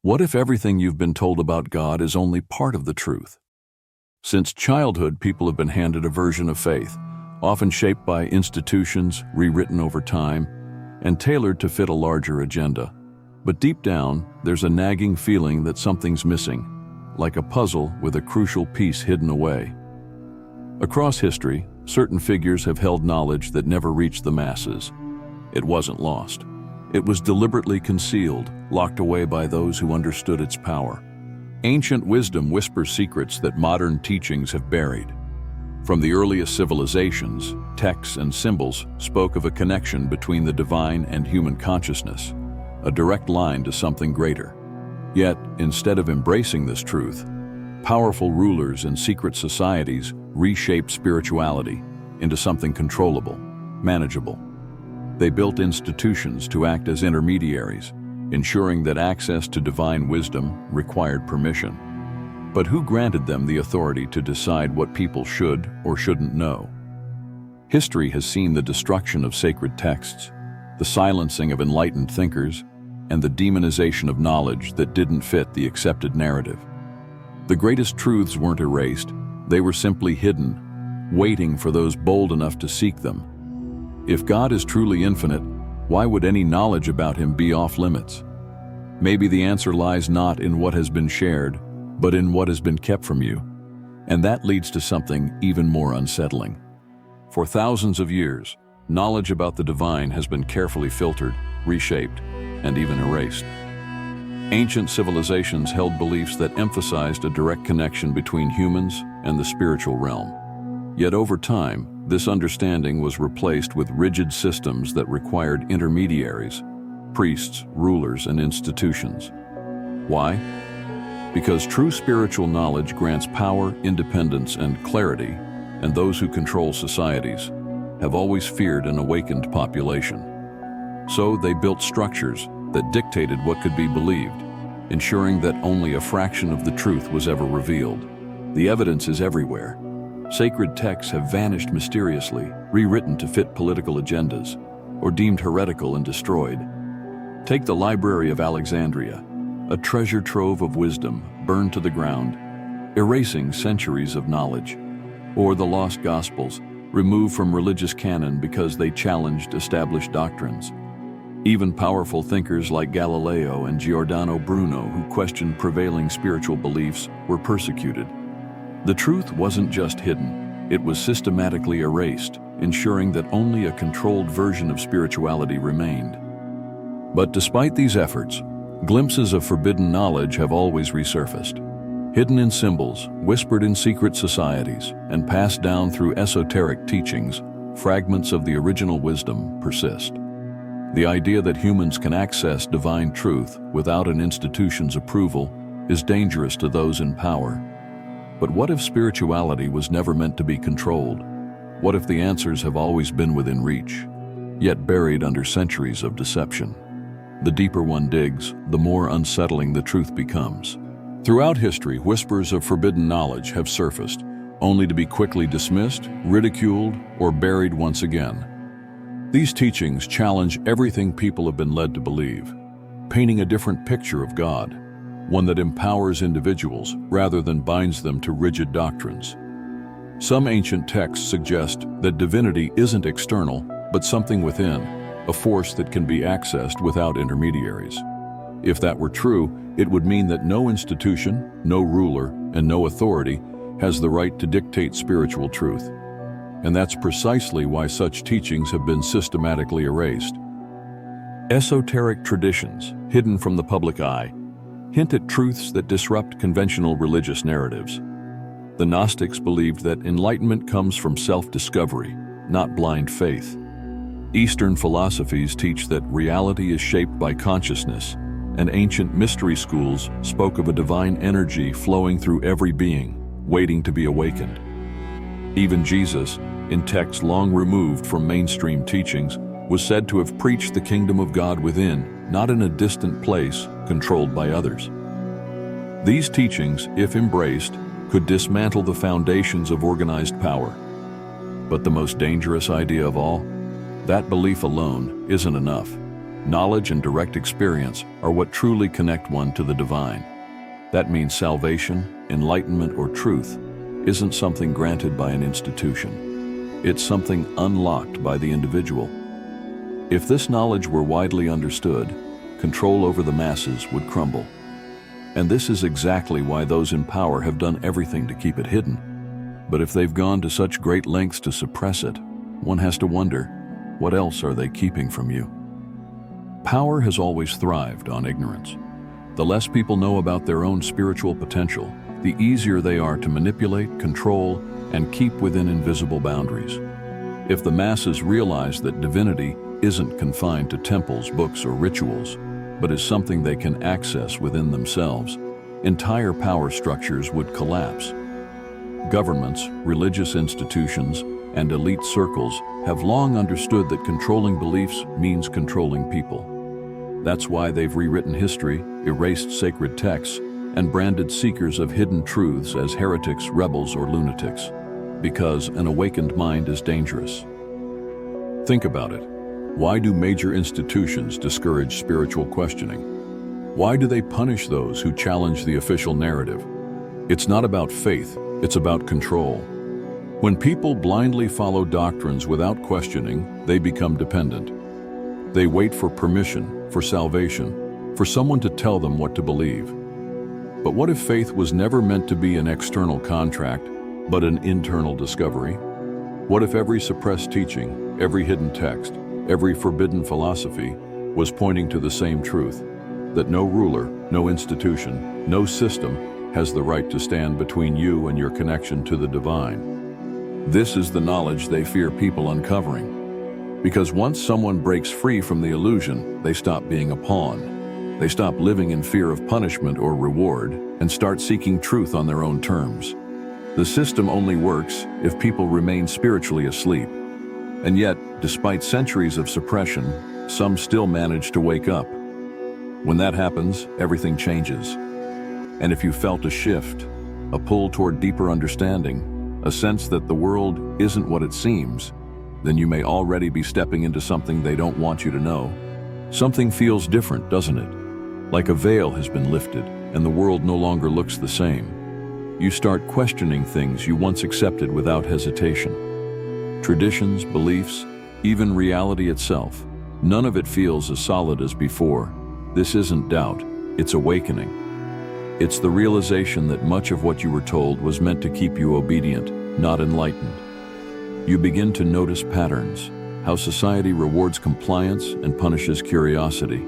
What if everything you've been told about God is only part of the truth? Since childhood, people have been handed a version of faith, often shaped by institutions, rewritten over time, and tailored to fit a larger agenda. But deep down, there's a nagging feeling that something's missing, like a puzzle with a crucial piece hidden away. Across history, certain figures have held knowledge that never reached the masses. It wasn't lost. It was deliberately concealed, locked away by those who understood its power. Ancient wisdom whispers secrets that modern teachings have buried. From the earliest civilizations, texts and symbols spoke of a connection between the divine and human consciousness, a direct line to something greater. Yet, instead of embracing this truth, powerful rulers and secret societies reshaped spirituality into something controllable, manageable. They built institutions to act as intermediaries, ensuring that access to divine wisdom required permission. But who granted them the authority to decide what people should or shouldn't know? History has seen the destruction of sacred texts, the silencing of enlightened thinkers, and the demonization of knowledge that didn't fit the accepted narrative. The greatest truths weren't erased, they were simply hidden, waiting for those bold enough to seek them. If God is truly infinite, why would any knowledge about him be off limits? Maybe the answer lies not in what has been shared, but in what has been kept from you. And that leads to something even more unsettling. For thousands of years, knowledge about the divine has been carefully filtered, reshaped, and even erased. Ancient civilizations held beliefs that emphasized a direct connection between humans and the spiritual realm. Yet over time, this understanding was replaced with rigid systems that required intermediaries, priests, rulers, and institutions. Why? Because true spiritual knowledge grants power, independence, and clarity, and those who control societies have always feared an awakened population. So they built structures that dictated what could be believed, ensuring that only a fraction of the truth was ever revealed. The evidence is everywhere. Sacred texts have vanished mysteriously, rewritten to fit political agendas, or deemed heretical and destroyed. Take the Library of Alexandria, a treasure trove of wisdom burned to the ground, erasing centuries of knowledge. Or the Lost Gospels, removed from religious canon because they challenged established doctrines. Even powerful thinkers like Galileo and Giordano Bruno, who questioned prevailing spiritual beliefs, were persecuted. The truth wasn't just hidden, it was systematically erased, ensuring that only a controlled version of spirituality remained. But despite these efforts, glimpses of forbidden knowledge have always resurfaced. Hidden in symbols, whispered in secret societies, and passed down through esoteric teachings, fragments of the original wisdom persist. The idea that humans can access divine truth without an institution's approval is dangerous to those in power. But what if spirituality was never meant to be controlled? What if the answers have always been within reach, yet buried under centuries of deception? The deeper one digs, the more unsettling the truth becomes. Throughout history, whispers of forbidden knowledge have surfaced, only to be quickly dismissed, ridiculed, or buried once again. These teachings challenge everything people have been led to believe, painting a different picture of God, one that empowers individuals rather than binds them to rigid doctrines. Some ancient texts suggest that divinity isn't external, but something within, a force that can be accessed without intermediaries. If that were true, it would mean that no institution, no ruler, and no authority has the right to dictate spiritual truth. And that's precisely why such teachings have been systematically erased. Esoteric traditions, hidden from the public eye, hint at truths that disrupt conventional religious narratives. The Gnostics believed that enlightenment comes from self-discovery, not blind faith. Eastern philosophies teach that reality is shaped by consciousness, and ancient mystery schools spoke of a divine energy flowing through every being, waiting to be awakened. Even Jesus, in texts long removed from mainstream teachings, was said to have preached the kingdom of God within, not in a distant place controlled by others. These teachings, if embraced, could dismantle the foundations of organized power. But the most dangerous idea of all, that belief alone isn't enough. Knowledge and direct experience are what truly connect one to the divine. That means salvation, enlightenment, or truth isn't something granted by an institution. It's something unlocked by the individual. If this knowledge were widely understood, control over the masses would crumble. And this is exactly why those in power have done everything to keep it hidden. But if they've gone to such great lengths to suppress it, one has to wonder, what else are they keeping from you? Power has always thrived on ignorance. The less people know about their own spiritual potential, the easier they are to manipulate, control, and keep within invisible boundaries. If the masses realize that divinity isn't confined to temples, books, or rituals, but is something they can access within themselves, entire power structures would collapse. Governments, religious institutions, and elite circles have long understood that controlling beliefs means controlling people. That's why they've rewritten history, erased sacred texts, and branded seekers of hidden truths as heretics, rebels, or lunatics. Because an awakened mind is dangerous. Think about it. Why do major institutions discourage spiritual questioning? Why do they punish those who challenge the official narrative? It's not about faith, it's about control. When people blindly follow doctrines without questioning, they become dependent. They wait for permission, for salvation, for someone to tell them what to believe. But what if faith was never meant to be an external contract, but an internal discovery? What if every suppressed teaching, every hidden text, every forbidden philosophy was pointing to the same truth, that no ruler, no institution, no system has the right to stand between you and your connection to the divine? This is the knowledge they fear people uncovering. Because once someone breaks free from the illusion, they stop being a pawn. They stop living in fear of punishment or reward and start seeking truth on their own terms. The system only works if people remain spiritually asleep. And yet, despite centuries of suppression, some still manage to wake up. When that happens, everything changes. And if you felt a shift, a pull toward deeper understanding, a sense that the world isn't what it seems, then you may already be stepping into something they don't want you to know. Something feels different, doesn't it? Like a veil has been lifted, and the world no longer looks the same. You start questioning things you once accepted without hesitation. Traditions, beliefs, even reality itself. None of it feels as solid as before. This isn't doubt, it's awakening. It's the realization that much of what you were told was meant to keep you obedient, not enlightened. You begin to notice patterns, how society rewards compliance and punishes curiosity,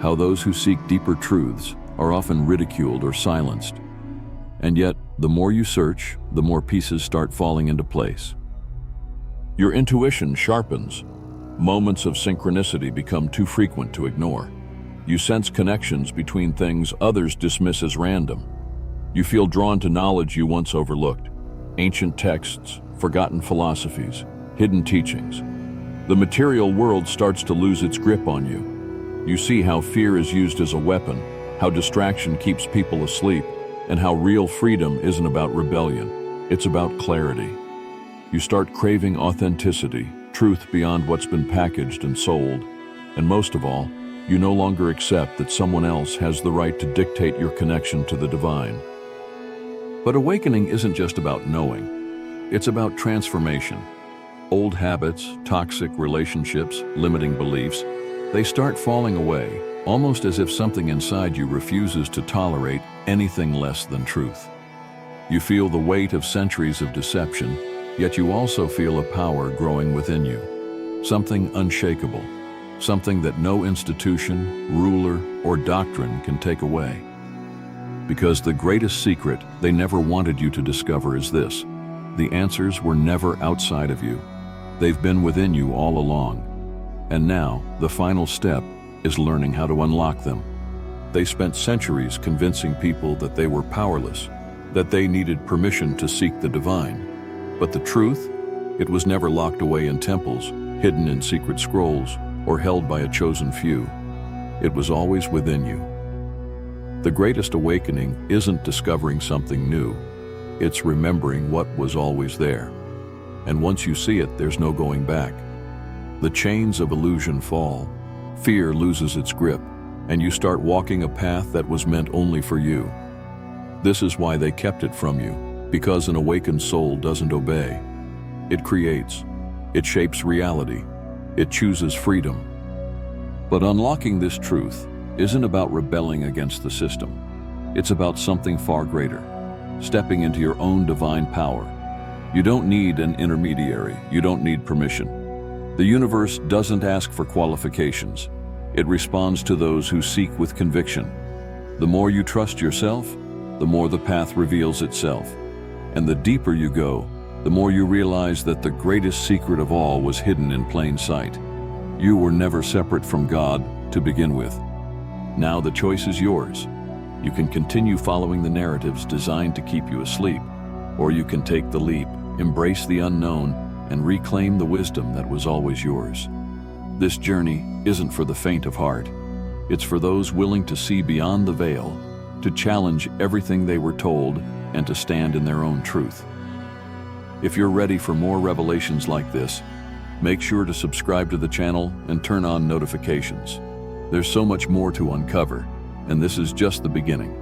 how those who seek deeper truths are often ridiculed or silenced. And yet, the more you search, the more pieces start falling into place. Your intuition sharpens. Moments of synchronicity become too frequent to ignore. You sense connections between things others dismiss as random. You feel drawn to knowledge you once overlooked. Ancient texts, forgotten philosophies, hidden teachings. The material world starts to lose its grip on you. You see how fear is used as a weapon, how distraction keeps people asleep, and how real freedom isn't about rebellion, it's about clarity. You start craving authenticity, truth beyond what's been packaged and sold. And most of all, you no longer accept that someone else has the right to dictate your connection to the divine. But awakening isn't just about knowing. It's about transformation. Old habits, toxic relationships, limiting beliefs, they start falling away, almost as if something inside you refuses to tolerate anything less than truth. You feel the weight of centuries of deception, yet you also feel a power growing within you. Something unshakable, something that no institution, ruler, or doctrine can take away. Because the greatest secret they never wanted you to discover is this: the answers were never outside of you. They've been within you all along. And now, the final step is learning how to unlock them. They spent centuries convincing people that they were powerless, that they needed permission to seek the divine. But the truth? It was never locked away in temples, hidden in secret scrolls, or held by a chosen few. It was always within you. The greatest awakening isn't discovering something new. It's remembering what was always there. And once you see it, there's no going back. The chains of illusion fall, Fear loses its grip, and you start walking a path that was meant only for you. This is why they kept it from you, because an awakened soul doesn't obey. It creates. It shapes reality. It chooses freedom. But unlocking this truth isn't about rebelling against the system. It's about something far greater, stepping into your own divine power. You don't need an intermediary. You don't need permission. The universe doesn't ask for qualifications. It responds to those who seek with conviction. The more you trust yourself, the more the path reveals itself. And the deeper you go, the more you realize that the greatest secret of all was hidden in plain sight. You were never separate from God to begin with. Now the choice is yours. You can continue following the narratives designed to keep you asleep, or you can take the leap, embrace the unknown, and reclaim the wisdom that was always yours. This journey isn't for the faint of heart. It's for those willing to see beyond the veil, to challenge everything they were told, and to stand in their own truth. If you're ready for more revelations like this, make sure to subscribe to the channel and turn on notifications. There's so much more to uncover, and this is just the beginning.